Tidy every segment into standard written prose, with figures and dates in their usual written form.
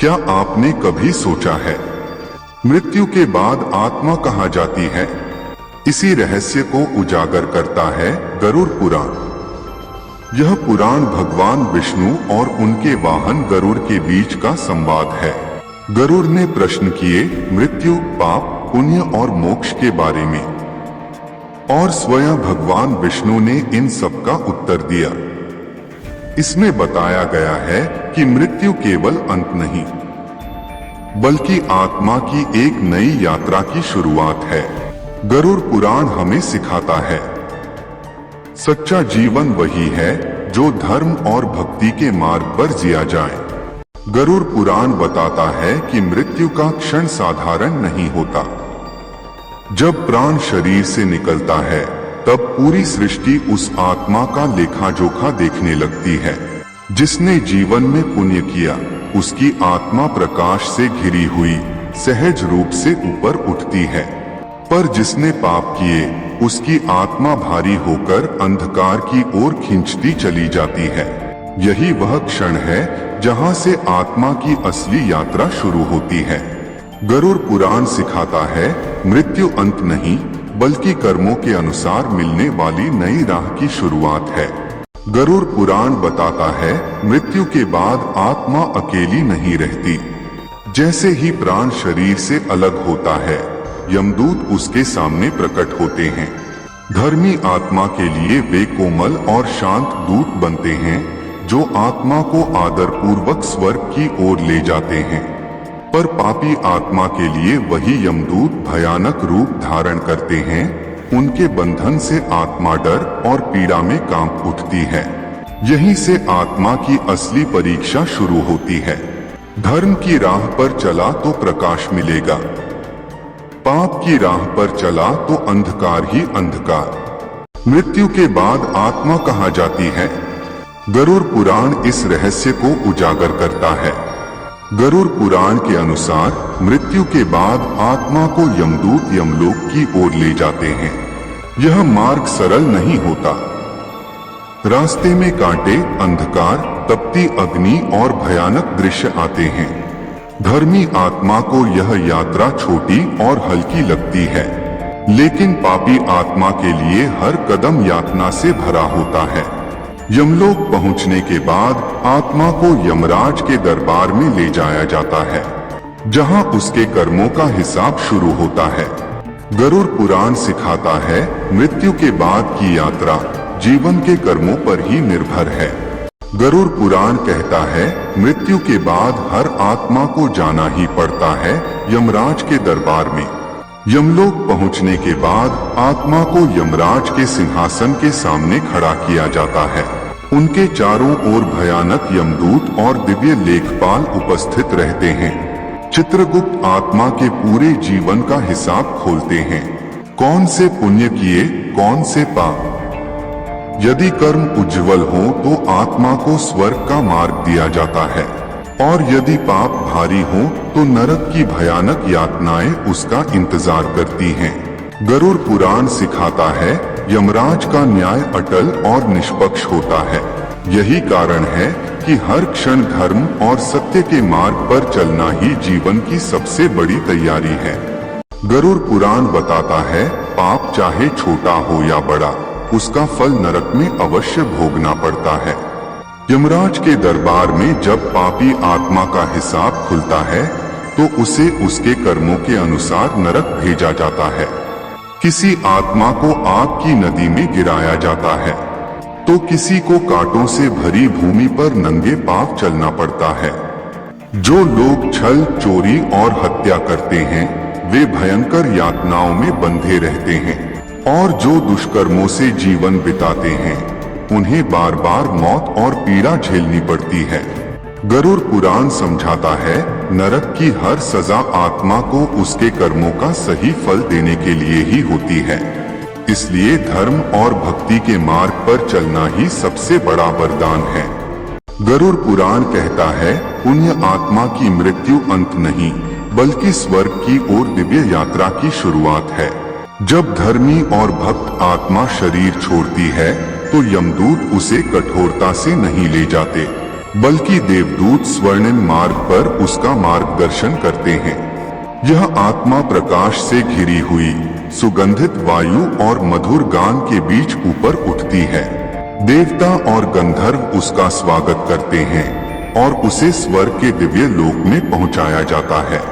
क्या आपने कभी सोचा है मृत्यु के बाद आत्मा कहाँ जाती है? इसी रहस्य को उजागर करता है गरुड़ पुराण। यह पुराण भगवान विष्णु और उनके वाहन गरुड़ के बीच का संवाद है। गरुड़ ने प्रश्न किए मृत्यु, पाप, पुण्य और मोक्ष के बारे में, और स्वयं भगवान विष्णु ने इन सब का उत्तर दिया। इसमें बताया गया है कि मृत्यु केवल अंत नहीं, बल्कि आत्मा की एक नई यात्रा की शुरुआत है। गरुड़ पुराण हमें सिखाता है सच्चा जीवन वही है जो धर्म और भक्ति के मार्ग पर जिया जाए। गरुड़ पुराण बताता है कि मृत्यु का क्षण साधारण नहीं होता। जब प्राण शरीर से निकलता है तब पूरी सृष्टि उस आत्मा का लेखा जोखा देखने लगती है। जिसने जीवन में पुण्य किया उसकी आत्मा प्रकाश से घिरी हुई सहज रूप से ऊपर उठती है, पर जिसने पाप किए उसकी आत्मा भारी होकर अंधकार की ओर खींचती चली जाती है। यही वह क्षण है जहां से आत्मा की असली यात्रा शुरू होती है। गरुड़ पुराण सिखाता है मृत्यु अंत नहीं, बल्कि कर्मों के अनुसार मिलने वाली नई राह की शुरुआत है। गरुड़ पुराण बताता है मृत्यु के बाद आत्मा अकेली नहीं रहती। जैसे ही प्राण शरीर से अलग होता है, यमदूत उसके सामने प्रकट होते हैं। धर्मी आत्मा के लिए वे कोमल और शांत दूत बनते हैं जो आत्मा को आदर पूर्वक स्वर्ग की ओर ले जाते हैं। पर पापी आत्मा के लिए वही यमदूत भयानक रूप धारण करते हैं। उनके बंधन से आत्मा डर और पीड़ा में कांप उठती है। यहीं से आत्मा की असली परीक्षा शुरू होती है। धर्म की राह पर चला तो प्रकाश मिलेगा, पाप की राह पर चला तो अंधकार ही अंधकार। मृत्यु के बाद आत्मा कहाँ जाती है? गरुड़ पुराण इस रहस्य को उजागर करता है। गरुड़ पुराण के अनुसार मृत्यु के बाद आत्मा को यमदूत यमलोक की ओर ले जाते हैं। यह मार्ग सरल नहीं होता। रास्ते में कांटे, अंधकार, तपती अग्नि और भयानक दृश्य आते हैं। धर्मी आत्मा को यह यात्रा छोटी और हल्की लगती है, लेकिन पापी आत्मा के लिए हर कदम यातना से भरा होता है। यमलोक पहुंचने के बाद आत्मा को यमराज के दरबार में ले जाया जाता है, जहां उसके कर्मों का हिसाब शुरू होता है। गरुड़ पुराण सिखाता है मृत्यु के बाद की यात्रा जीवन के कर्मों पर ही निर्भर है। गरुड़ पुराण कहता है मृत्यु के बाद हर आत्मा को जाना ही पड़ता है यमराज के दरबार में। यमलोक पहुंचने के बाद आत्मा को यमराज के सिंहासन के सामने खड़ा किया जाता है। उनके चारों ओर भयानक यमदूत और दिव्य लेखपाल उपस्थित रहते हैं। चित्रगुप्त आत्मा के पूरे जीवन का हिसाब खोलते हैं। कौन से पुण्य किए, कौन से पाप। यदि कर्म उज्जवल हो तो आत्मा को स्वर्ग का मार्ग दिया जाता है, और यदि पाप भारी हो तो नरक की भयानक यातनाएं उसका इंतजार करती हैं। गरुड़ पुराण सिखाता है यमराज का न्याय अटल और निष्पक्ष होता है। यही कारण है कि हर क्षण धर्म और सत्य के मार्ग पर चलना ही जीवन की सबसे बड़ी तैयारी है। गरुड़ पुराण बताता है पाप चाहे छोटा हो या बड़ा, उसका फल नरक में अवश्य भोगना पड़ता है। यमराज के दरबार में जब पापी आत्मा का हिसाब खुलता है तो उसे उसके कर्मों के अनुसार नरक भेजा जाता है। किसी आत्मा को आग की नदी में गिराया जाता है, तो किसी को कांटों से भरी भूमि पर नंगे पांव चलना पड़ता है। जो लोग छल, चोरी और हत्या करते हैं वे भयंकर यातनाओं में बंधे रहते हैं, और जो दुष्कर्मों से जीवन बिताते हैं उन्हें बार बार मौत और पीड़ा झेलनी पड़ती है। गरुड़ पुराण समझाता है नरक की हर सजा आत्मा को उसके कर्मों का सही फल देने के लिए ही होती है। इसलिए धर्म और भक्ति के मार्ग पर चलना ही सबसे बड़ा वरदान है। गरुड़ पुराण कहता है पुण्य आत्मा की मृत्यु अंत नहीं, बल्कि स्वर्ग की ओर दिव्य यात्रा की शुरुआत है। जब धर्मी और भक्त आत्मा शरीर छोड़ती है तो यमदूत उसे कठोरता से नहीं ले जाते, बल्कि देवदूत स्वर्णिम मार्ग पर उसका मार्गदर्शन करते हैं। यह आत्मा प्रकाश से घिरी हुई सुगंधित वायु और मधुर गान के बीच ऊपर उठती है। देवता और गंधर्व उसका स्वागत करते हैं और उसे स्वर्ग के दिव्य लोक में पहुंचाया जाता है।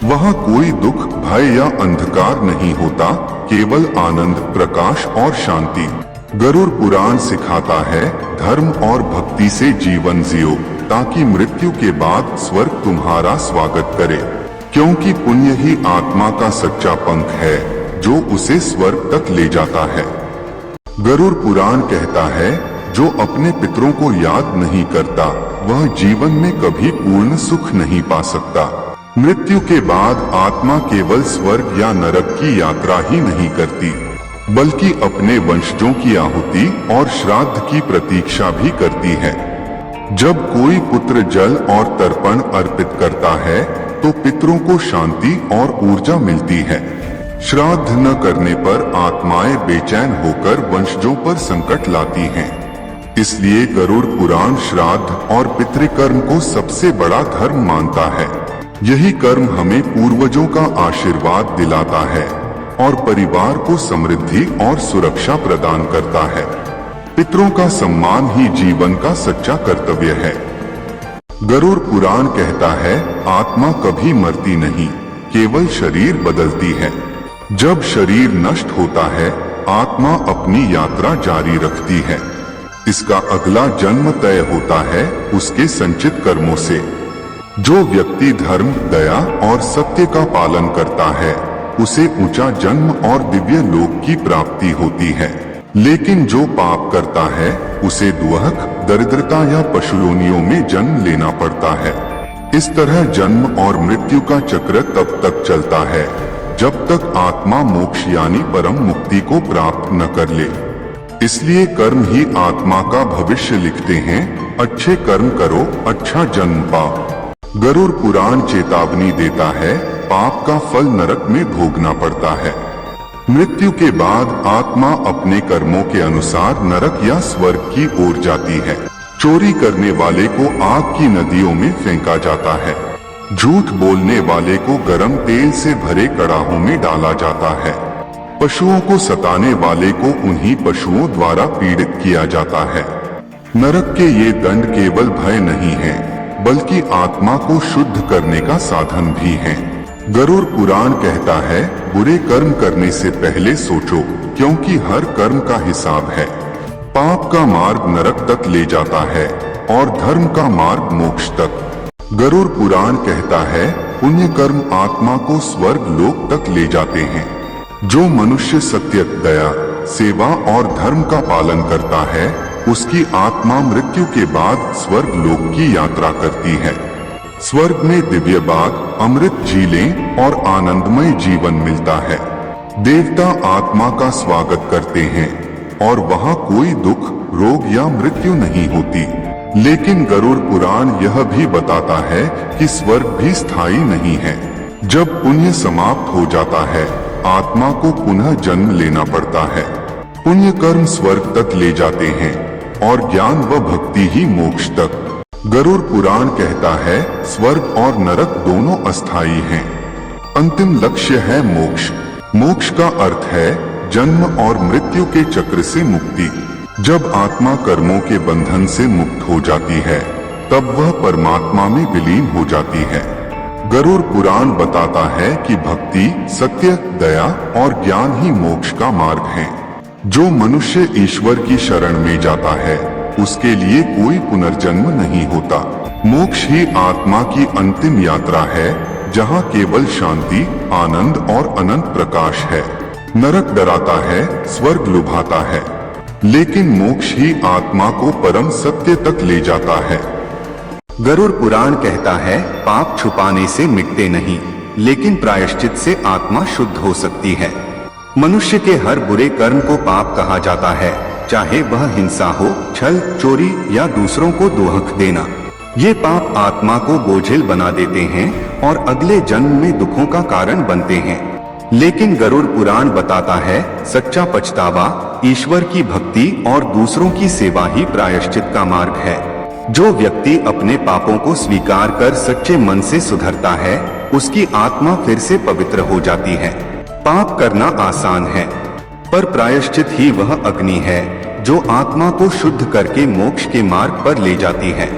वहां कोई दुख, भय या अंधकार नहीं होता, केवल आनंद, प्रकाश और शांति। गरुड़ पुराण सिखाता है, धर्म और भक्ति से जीवन जियो ताकि मृत्यु के बाद स्वर्ग तुम्हारा स्वागत करे, क्योंकि पुण्य ही आत्मा का सच्चा पंख है जो उसे स्वर्ग तक ले जाता है। गरुड़ पुराण कहता है, जो अपने पितरों को याद नहीं करता वह जीवन में कभी पूर्ण सुख नहीं पा सकता। मृत्यु के बाद आत्मा केवल स्वर्ग या नरक की यात्रा ही नहीं करती, बल्कि अपने वंशजों की आहुति और श्राद्ध की प्रतीक्षा भी करती है। जब कोई पुत्र जल और तर्पण अर्पित करता है तो पितरों को शांति और ऊर्जा मिलती है। श्राद्ध न करने पर आत्माएं बेचैन होकर वंशजों पर संकट लाती हैं। इसलिए गरुड़ पुराण श्राद्ध और पितृकर्म को सबसे बड़ा धर्म मानता है। यही कर्म हमें पूर्वजों का आशीर्वाद दिलाता है और परिवार को समृद्धि और सुरक्षा प्रदान करता है। पितरों का सम्मान ही जीवन का सच्चा कर्तव्य है। गरुड़ पुराण कहता है, आत्मा कभी मरती नहीं, केवल शरीर बदलती है। जब शरीर नष्ट होता है, आत्मा अपनी यात्रा जारी रखती है। इसका अगला जन्म तय होता है उसके संचित कर्मों से। जो व्यक्ति धर्म, दया और सत्य का पालन करता है उसे ऊंचा जन्म और दिव्य लोक की प्राप्ति होती है। लेकिन जो पाप करता है उसे दुहक, दरिद्रता या पशुयोनियों में जन्म लेना पड़ता है। इस तरह जन्म और मृत्यु का चक्र तब तक चलता है जब तक आत्मा मोक्ष यानी परम मुक्ति को प्राप्त न कर ले। इसलिए कर्म ही आत्मा का भविष्य लिखते हैं। अच्छे कर्म करो, अच्छा जन्म पाओ। गरुड़ पुराण चेतावनी देता है, पाप का फल नरक में भोगना पड़ता है। मृत्यु के बाद आत्मा अपने कर्मों के अनुसार नरक या स्वर्ग की ओर जाती है। चोरी करने वाले को आग की नदियों में फेंका जाता है। झूठ बोलने वाले को गर्म तेल से भरे कड़ाहों में डाला जाता है। पशुओं को सताने वाले को उन्हीं पशुओं द्वारा पीड़ित किया जाता है। नरक के ये दंड केवल भय नहीं है, बल्कि आत्मा को शुद्ध करने का साधन भी है। गरुड़ पुराण कहता है, बुरे कर्म करने से पहले सोचो, क्योंकि हर कर्म का हिसाब है। पाप का मार्ग नरक तक ले जाता है और धर्म का मार्ग मोक्ष तक। गरुड़ पुराण कहता है, पुण्य कर्म आत्मा को स्वर्ग लोक तक ले जाते हैं। जो मनुष्य सत्य, दया, सेवा और धर्म का पालन करता है उसकी आत्मा मृत्यु के बाद स्वर्ग लोक की यात्रा करती है। स्वर्ग में दिव्य बाग, अमृत झीलें और आनंदमय जीवन मिलता है। देवता आत्मा का स्वागत करते हैं और वहाँ कोई दुख, रोग या मृत्यु नहीं होती। लेकिन गरुड़ पुराण यह भी बताता है कि स्वर्ग भी स्थायी नहीं है। जब पुण्य समाप्त हो जाता है, आत्मा को पुनः जन्म लेना पड़ता है। पुण्य कर्म स्वर्ग तक ले जाते हैं और ज्ञान व भक्ति ही मोक्ष तक। गरुड़ पुराण कहता है, स्वर्ग और नरक दोनों अस्थायी हैं। अंतिम लक्ष्य है मोक्ष। मोक्ष का अर्थ है जन्म और मृत्यु के चक्र से मुक्ति। जब आत्मा कर्मों के बंधन से मुक्त हो जाती है, तब वह परमात्मा में विलीन हो जाती है। गरुड़ पुराण बताता है कि भक्ति, सत्य, दया और ज्ञान ही मोक्ष का मार्ग है। जो मनुष्य ईश्वर की शरण में जाता है उसके लिए कोई पुनर्जन्म नहीं होता। मोक्ष ही आत्मा की अंतिम यात्रा है, जहाँ केवल शांति, आनंद और अनंत प्रकाश है। नरक डराता है, स्वर्ग लुभाता है, लेकिन मोक्ष ही आत्मा को परम सत्य तक ले जाता है। गरुड़ पुराण कहता है, पाप छुपाने से मिटते नहीं, लेकिन प्रायश्चित से आत्मा शुद्ध हो सकती है। मनुष्य के हर बुरे कर्म को पाप कहा जाता है, चाहे वह हिंसा हो, छल, चोरी या दूसरों को दोहक देना। ये पाप आत्मा को बोझिल बना देते हैं और अगले जन्म में दुखों का कारण बनते हैं। लेकिन गरुड़ पुराण बताता है, सच्चा पछतावा, ईश्वर की भक्ति और दूसरों की सेवा ही प्रायश्चित का मार्ग है। जो व्यक्ति अपने पापों को स्वीकार कर सच्चे मन से सुधरता है, उसकी आत्मा फिर से पवित्र हो जाती है। पाप करना आसान है, पर प्रायश्चित ही वह अग्नि है जो आत्मा को शुद्ध करके मोक्ष के मार्ग पर ले जाती है।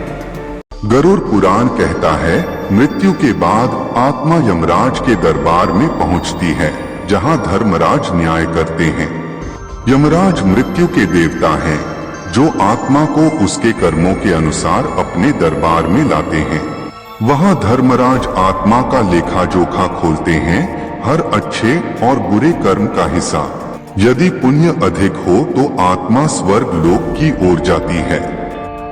गरुड़ पुराण कहता है, मृत्यु के बाद आत्मा यमराज के दरबार में पहुंचती है, जहां धर्मराज न्याय करते हैं। यमराज मृत्यु के देवता हैं, जो आत्मा को उसके कर्मों के अनुसार अपने दरबार में लाते हैं। वहां धर्मराज आत्मा का लेखा जोखा खोलते हैं, हर अच्छे और बुरे कर्म का हिसाब। यदि पुण्य अधिक हो तो आत्मा स्वर्ग लोक की ओर जाती है,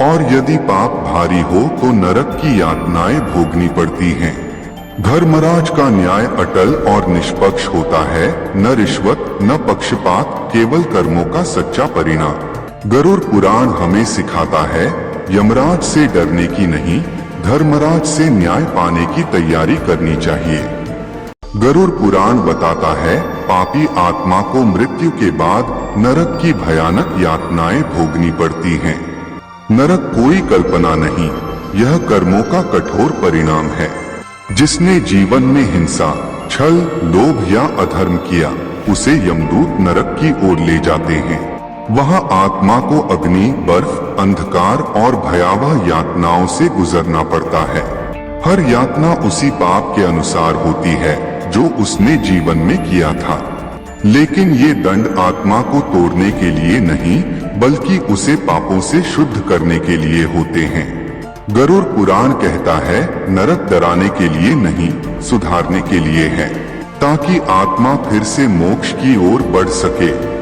और यदि पाप भारी हो तो नरक की यातनाएं भोगनी पड़ती हैं। धर्मराज का न्याय अटल और निष्पक्ष होता है, न रिश्वत न पक्षपात, केवल कर्मों का सच्चा परिणाम। गरुड़ पुराण हमें सिखाता है, यमराज से डरने की नहीं, धर्मराज से न्याय पाने की तैयारी करनी चाहिए। गरुड़ पुराण बताता है, पापी आत्मा को मृत्यु के बाद नरक की भयानक यातनाएं भोगनी पड़ती हैं। नरक कोई कल्पना नहीं, यह कर्मों का कठोर परिणाम है। जिसने जीवन में हिंसा, छल, लोभ या अधर्म किया, उसे यमदूत नरक की ओर ले जाते हैं। वहां आत्मा को अग्नि, बर्फ, अंधकार और भयावह यातनाओं से गुजरना पड़ता है। हर यातना उसी पाप के अनुसार होती है जो उसने जीवन में किया था। लेकिन ये दंड आत्मा को तोड़ने के लिए नहीं, बल्कि उसे पापों से शुद्ध करने के लिए होते हैं। गरुड़ पुराण कहता है, नरक डराने के लिए नहीं, सुधारने के लिए है, ताकि आत्मा फिर से मोक्ष की ओर बढ़ सके।